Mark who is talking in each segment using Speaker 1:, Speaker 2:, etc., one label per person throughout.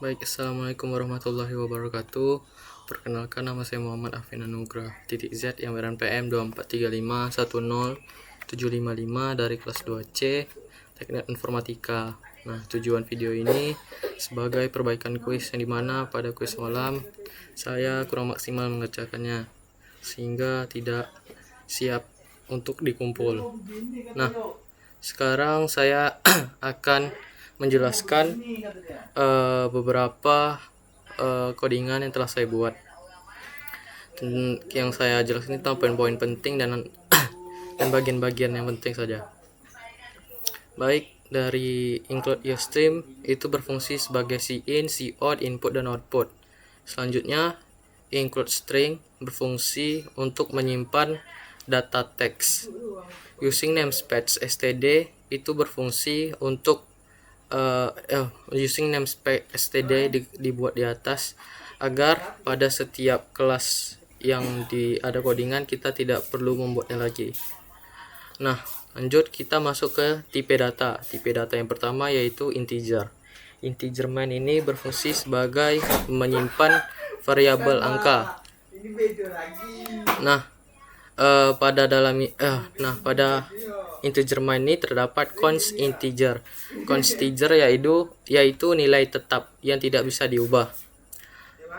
Speaker 1: Baik, assalamualaikum warahmatullahi wabarakatuh. Perkenalkan, nama saya Muhammad Afin Anugrah Z yang beran PM 24351075 dari kelas 2C Teknik Informatika. Nah, tujuan video ini sebagai perbaikan kuis yang dimana pada kuis malam saya kurang maksimal mengerjakannya sehingga tidak siap untuk dikumpul. Nah, sekarang saya akan menjelaskan beberapa codingan yang telah saya buat. Yang saya jelaskan tentang poin-poin penting dan bagian-bagian yang penting saja. Baik, dari include stream itu berfungsi sebagai in, out, input dan output. Selanjutnya, include string berfungsi untuk menyimpan data teks. Using namespace std itu berfungsi untuk using namespace std dibuat di atas agar pada setiap kelas yang ada codingan kita tidak perlu membuatnya lagi. Nah, lanjut kita masuk ke tipe data. Tipe data yang pertama yaitu integer. Integer main ini berfungsi sebagai menyimpan variabel angka. Nah, pada integer main ini terdapat const integer. Const integer yaitu nilai tetap yang tidak bisa diubah.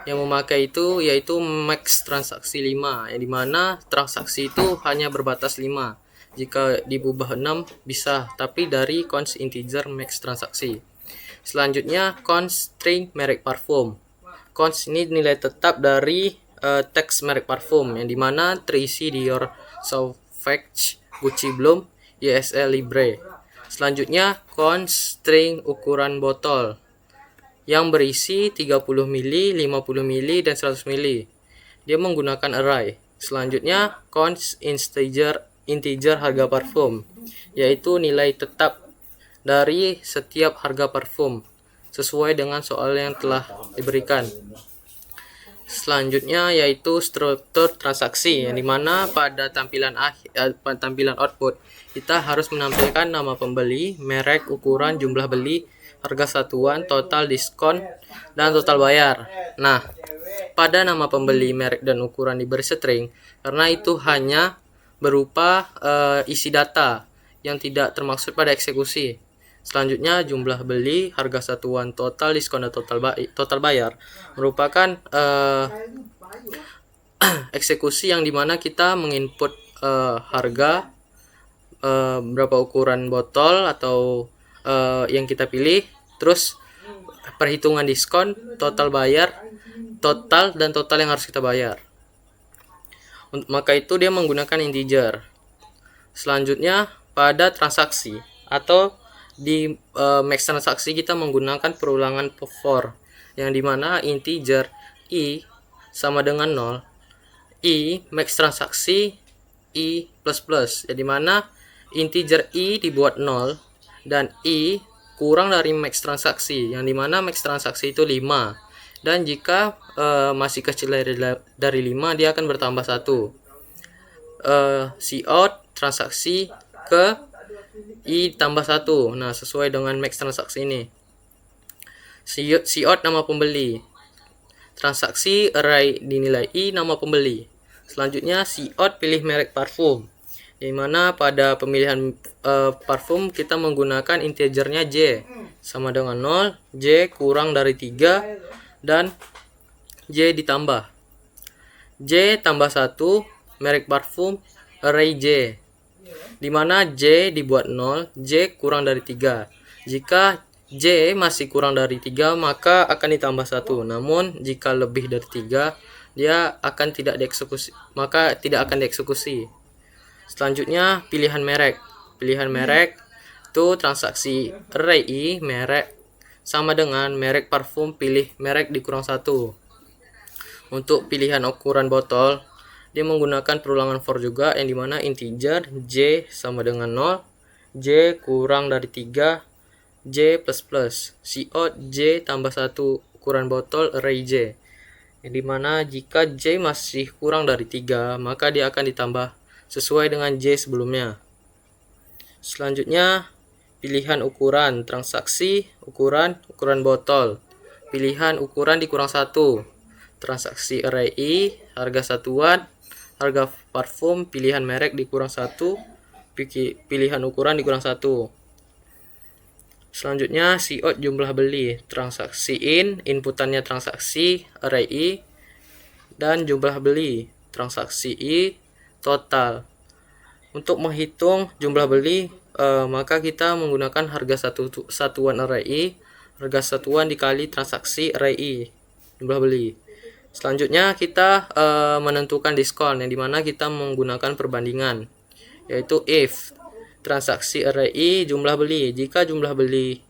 Speaker 1: Yang memakai itu yaitu max transaksi 5, yang dimana transaksi itu hanya berbatas 5. Jika diubah 6 bisa, tapi dari const integer max transaksi. Selanjutnya const string merek parfum. Const ini nilai tetap dari teks merek parfum yang dimana terisi di Your Sauvage, Gucci Bloom, YSL Libre. Selanjutnya const string ukuran botol yang berisi 30 ml, 50 ml, dan 100 ml. Dia menggunakan array. Selanjutnya const integer harga parfum, yaitu nilai tetap dari setiap harga parfum sesuai dengan soal yang telah diberikan. Selanjutnya yaitu struktur transaksi, yang dimana pada tampilan output kita harus menampilkan nama pembeli, merek, ukuran, jumlah beli, harga satuan, total diskon, dan total bayar. Nah, pada nama pembeli, merek, dan ukuran diberi string karena itu hanya berupa isi data yang tidak termaksud pada eksekusi. Selanjutnya jumlah beli, harga satuan, total diskon, dan total bayar merupakan eksekusi yang dimana kita menginput harga, berapa ukuran botol atau yang kita pilih, terus perhitungan diskon, total bayar, total dan total yang harus kita bayar. Maka itu dia menggunakan integer. Selanjutnya pada transaksi atau di max transaksi kita menggunakan perulangan for, yang dimana integer i sama dengan 0, i max transaksi i plus plus, yang dimana integer i dibuat 0 dan i kurang dari max transaksi, yang dimana max transaksi itu 5, dan jika masih kecil dari 5 dia akan bertambah 1. Cout transaksi ke i tambah 1. Nah, sesuai dengan max transaksi ini. Cout nama pembeli. Transaksi array dinilai i nama pembeli. Selanjutnya cout pilih merek parfum, di mana pada pemilihan parfum kita menggunakan integernya j sama dengan 0, j kurang dari 3, dan j ditambah j tambah 1 merek parfum array j, dimana j dibuat 0, j kurang dari 3. Jika j masih kurang dari 3 maka akan ditambah 1. Namun jika lebih dari 3 dia akan tidak dieksekusi, maka tidak akan dieksekusi. Selanjutnya pilihan merek. Pilihan merek itu transaksi array i merek sama dengan merek parfum pilih merek dikurang 1. Untuk pilihan ukuran botol dia menggunakan perulangan for juga, yang dimana integer j sama dengan 0, j kurang dari 3, j plus plus, cout j tambah 1 ukuran botol array j, yang dimana jika j masih kurang dari 3 maka dia akan ditambah sesuai dengan j sebelumnya. Selanjutnya pilihan ukuran transaksi ukuran botol, pilihan ukuran dikurang 1. Transaksi array I, harga satuan, harga parfum, pilihan merek dikurang 1, pilihan ukuran dikurang 1. Selanjutnya COD jumlah beli, transaksi in, inputannya transaksi array I, dan jumlah beli, transaksi I, total. Untuk menghitung jumlah beli, maka kita menggunakan harga satuan array I, harga satuan dikali transaksi array I, jumlah beli. Selanjutnya kita menentukan diskon, yang dimana kita menggunakan perbandingan, yaitu if transaksi array I jumlah beli. Jika jumlah beli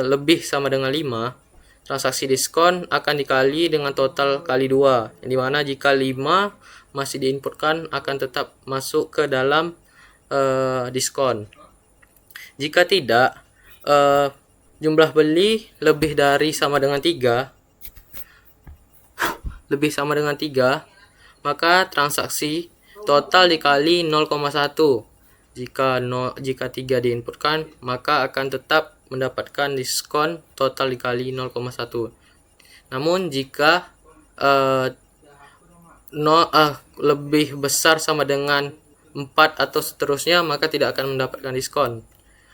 Speaker 1: lebih sama dengan 5, transaksi diskon akan dikali dengan total kali 2, yang dimana jika 5 masih diinputkan akan tetap masuk ke dalam diskon. Jika tidak, jumlah beli lebih sama dengan 3, maka transaksi total dikali 0,1. Jika 3 diinputkan, maka akan tetap mendapatkan diskon total dikali 0,1. Namun jika lebih besar sama dengan 4 atau seterusnya, maka tidak akan mendapatkan diskon.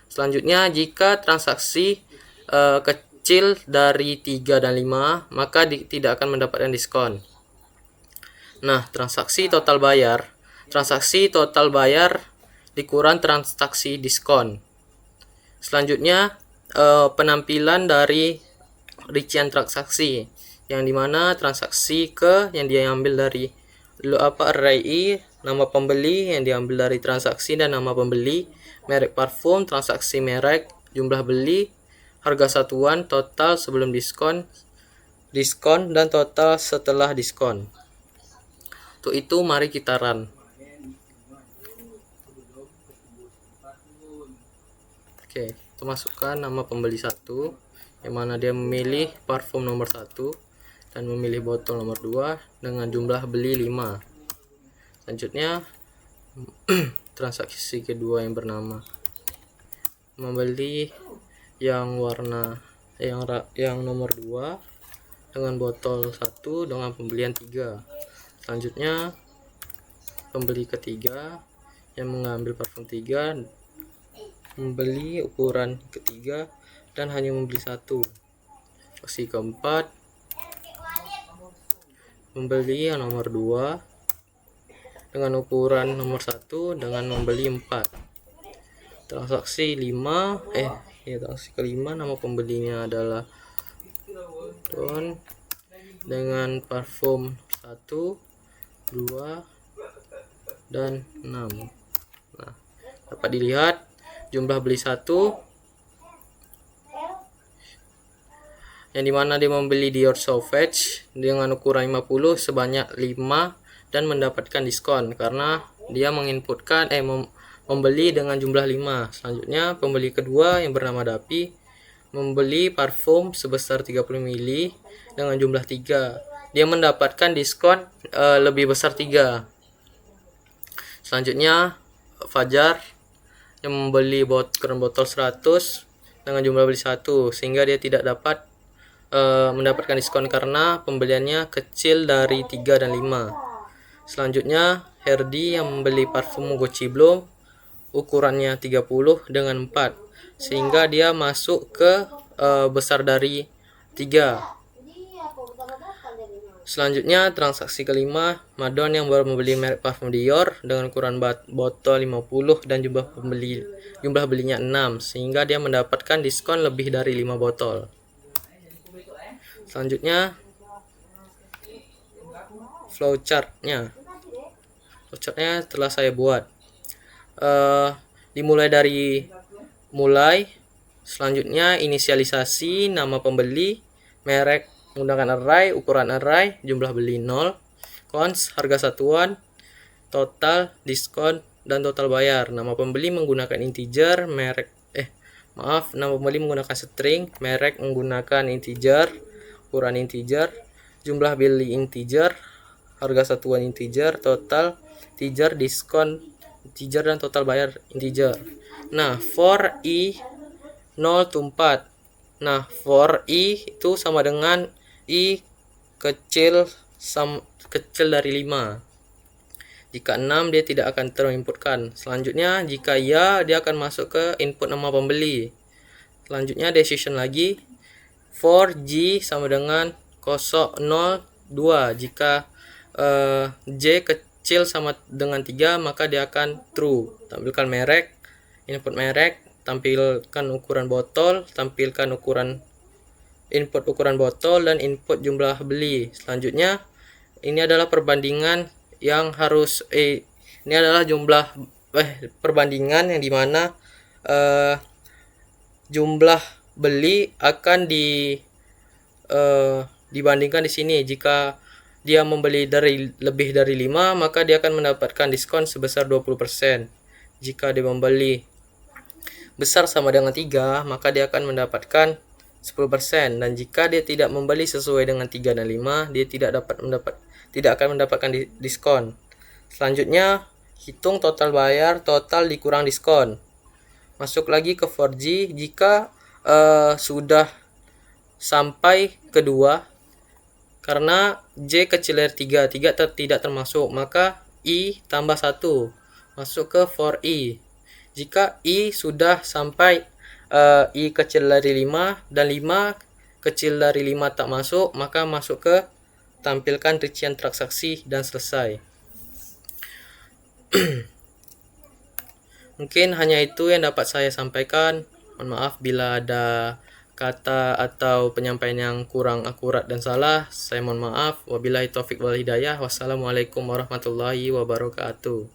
Speaker 1: Selanjutnya, jika transaksi kecil dari 3 dan 5, maka tidak akan mendapatkan diskon. Nah, transaksi total bayar dikurang transaksi diskon. Selanjutnya, penampilan dari rincian transaksi, yang dimana transaksi yang diambil dari array I, nama pembeli yang diambil dari transaksi dan nama pembeli, merek parfum, transaksi merek, jumlah beli, harga satuan, total sebelum diskon, dan total setelah diskon. Untuk itu mari kita run. Oke, kita masukkan nama pembeli 1, yang mana dia memilih parfum nomor 1 dan memilih botol nomor 2 dengan jumlah beli 5. Selanjutnya transaksi kedua yang bernama membeli yang warna yang nomor 2 dengan botol 1 dengan pembelian 3. Selanjutnya pembeli ketiga yang mengambil parfum 3, membeli ukuran ketiga dan hanya membeli 1. Opsi keempat, membeli yang nomor 2 dengan ukuran nomor 1 dengan membeli 4. Transaksi transaksi kelima, nama pembelinya adalah Don dengan parfum 1, 2, dan 6. Nah, dapat dilihat jumlah beli 1, yang dimana dia membeli Dior Sauvage dengan ukuran 50 sebanyak 5 dan mendapatkan diskon karena dia menginputkan membeli dengan jumlah 5. Selanjutnya pembeli kedua yang bernama Dapi membeli parfum sebesar 30 ml dengan jumlah 3. Dia mendapatkan diskon lebih besar 3. Selanjutnya Fajar yang membeli botol 100 dengan jumlah beli 1, sehingga dia tidak dapat mendapatkan diskon karena pembeliannya kecil dari 3 dan 5. Selanjutnya Herdi yang membeli parfum Gucci Bloom ukurannya 30 dengan 4, sehingga dia masuk ke besar dari 3. Selanjutnya transaksi kelima, Madon yang baru membeli merek parfum Dior dengan ukuran botol 50 dan jumlah belinya 6, sehingga dia mendapatkan diskon lebih dari 5 botol. Selanjutnya flowchartnya telah saya buat. Dimulai dari selanjutnya inisialisasi nama pembeli, merek menggunakan array, ukuran array, jumlah beli 0, cons, harga satuan, total, diskon, dan total bayar. Nama pembeli menggunakan integer, nama pembeli menggunakan string, merek menggunakan integer, ukuran integer, jumlah beli integer, harga satuan integer, total, integer, diskon, integer, dan total bayar integer. Nah, for i 0 to 4, Nah, for i itu sama dengan i kecil dari 5. Jika 6 dia tidak akan terinputkan. Selanjutnya jika ya, dia akan masuk ke input nama pembeli. Selanjutnya decision lagi. For J sama dengan 0,02. Jika J kecil sama dengan 3, maka dia akan true. Tampilkan merek, input merek, tampilkan ukuran botol, tampilkan input ukuran botol, dan input jumlah beli. Selanjutnya ini adalah perbandingan yang harus ini adalah perbandingan yang dimana jumlah beli akan dibandingkan di sini. Jika dia membeli lebih dari 5, maka dia akan mendapatkan diskon sebesar 20%. Jika dia membeli besar sama dengan 3, maka dia akan mendapatkan 10%. Dan jika dia tidak membeli sesuai dengan 3 dan 5, dia tidak akan mendapatkan diskon. Selanjutnya hitung total bayar, total dikurang diskon. Masuk lagi ke 4G. Jika sudah sampai kedua, karena J kecil dari 3 tidak termasuk, maka I tambah 1 masuk ke for I. Jika I sudah sampai I kecil dari 5 dan 5 kecil dari 5 tak masuk, maka masuk ke tampilkan rincian transaksi dan selesai. Mungkin hanya itu yang dapat saya sampaikan. Mohon maaf bila ada kata atau penyampaian yang kurang akurat dan salah. Saya mohon maaf. Wabillahi taufik wal hidayah. Wassalamualaikum warahmatullahi wabarakatuh.